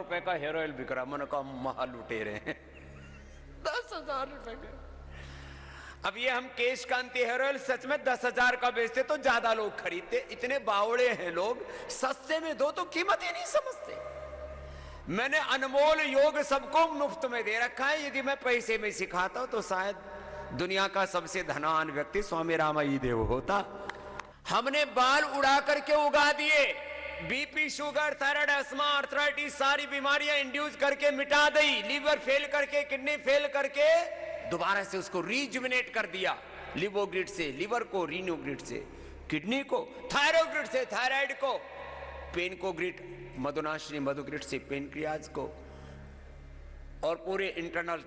रुपए का hair oil बिक रहा। मैंने कहा महा लुटे रहे हैं 10,000 रुपए का। अब ये हम केश कांति हेयर ऑयल सच में 10,000 का बेचते तो ज्यादा लोग खरीदते। इतने बावड़े हैं लोग, सस्ते में दो तो कीमत ही नहीं समझते। मैंने अनमोल योग सबको मुफ्त में दे रखा है। यदि मैं पैसे में सिखाता हूं तो शायद दुनिया का सबसे धनवान व्यक्ति स्वामी रामाई देव होता। हमने बाल उड़ा करके उगा दिए, BP, sugar, thyroid, asthma, arthritis सारी बीमारियां इंड्यूस करके मिटा दी। लीवर फेल करके, किडनी फेल करके दोबारा से उसको रीजुविनेट कर दिया। लिवोग्रिड से लीवर को, रीनोग्रिड से किडनी को, थायरोग्रिड से थायराइड को, पेनकोग्रिड मधुनाशिनी मधुग्रिड से पेनक्रियाज को, और पूरे इंटरनल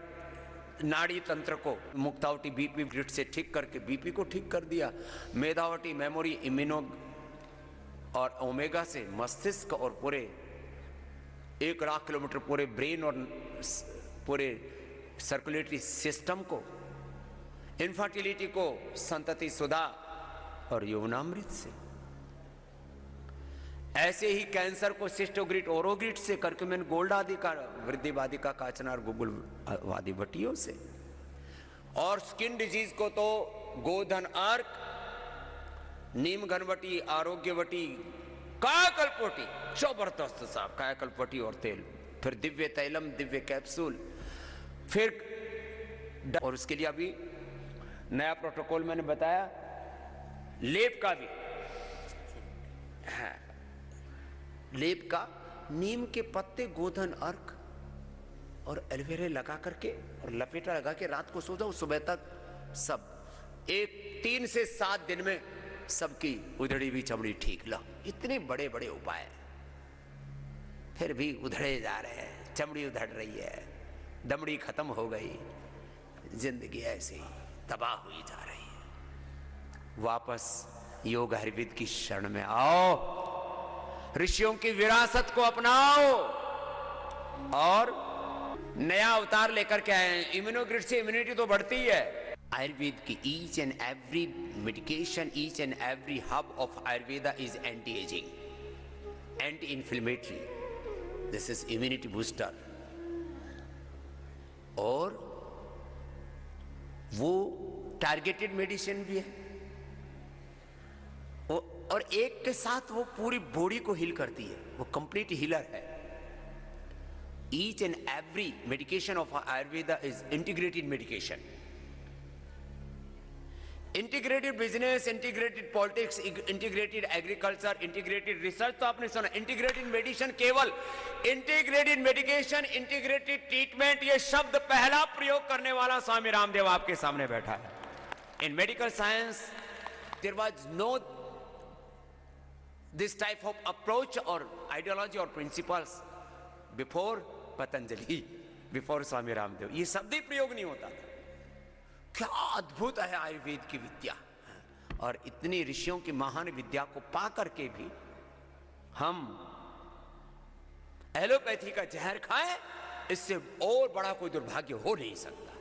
नाड़ी तंत्र को मुक्तावटी बीपी ग्रिड से ठीक करके बीपी को ठीक कर दिया। मेधावटी मेमोरी इम्यूनो और ओमेगा से मस्तिष्क और पूरे 1,00,000 किलोमीटर पूरे ब्रेन और पूरे सर्कुलेटरी सिस्टम को, इनफर्टिलिटी को संतति सुधा और यौवनामृत से, ऐसे ही कैंसर को सिस्टोग्रिड ओरोग्रिड से करके मैंने गोल्ड आदि का, वृद्धिवादिका, काचनार, गुगुल वादी बटियों से, और स्किन डिजीज को तो गोधन अर्क, नीम घनवटी, आरोग्यवटी, कायाकल्पवटी, जबरदस्त साहब कायाकल्पवटी और तेल, फिर दिव्य तैलम, दिव्य कैप्सूल, फिर और उसके लिए अभी नया प्रोटोकॉल मैंने बताया, लेप का भी है। लेप का नीम के पत्ते, गोधन अर्क और एलोवेरा लगा करके और लपेटा लगा के रात को सो जाओ, सुबह तक सब 3 से 7 दिन में सबकी उधड़ी हुई चमड़ी ठीक। लो, इतने बड़े बड़े उपाय फिर भी उधड़े जा रहे हैं, चमड़ी उधड़ रही है, दमड़ी खत्म हो गई, जिंदगी ऐसे ही तबाह हुई जा रही है। वापस योग आयुर्वेद की शरण में आओ, ऋषियों की विरासत को अपनाओ और नया अवतार लेकर के आए। इम्यूनोग्रिड से इम्यूनिटी तो बढ़ती है। आयुर्वेद की each and every medication, each and every hub of Ayurveda is anti ageing, anti inflammatory, this is immunity booster. और वो टारगेटेड मेडिसिन भी है, और एक के साथ वो पूरी बॉडी को हील करती है, वो कंप्लीट हीलर है। Each and every medication of Ayurveda is integrated medication. Integrated business, integrated politics, integrated agriculture, integrated research तो आपने सुना। इंटीग्रेटेड मेडिसिन केवल इंटीग्रेटेड मेडिकेशन, इंटीग्रेटेड ट्रीटमेंट, ये शब्द पहला प्रयोग करने वाला स्वामी रामदेव आपके सामने बैठा है। In medical science there was no this type of approach or ideology or principles before Patanjali, before Swami Ramdev. ये शब्द ही प्रयोग नहीं होता था। क्या अद्भुत है आयुर्वेद की विद्या, और इतनी ऋषियों की महान विद्या को पा करके भी हम एलोपैथी का जहर खाएं, इससे और बड़ा कोई दुर्भाग्य हो नहीं सकता।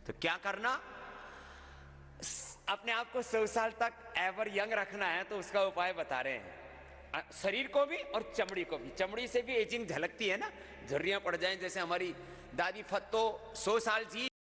तो क्या करना, अपने आप को 100 साल तक एवर यंग रखना है तो उसका उपाय बता रहे हैं। शरीर को भी और चमड़ी को भी। चमड़ी से भी एजिंग झलकती है ना, झुर्रियां पड़ जाएं। जैसे हमारी दादी फत्तो 100 साल जी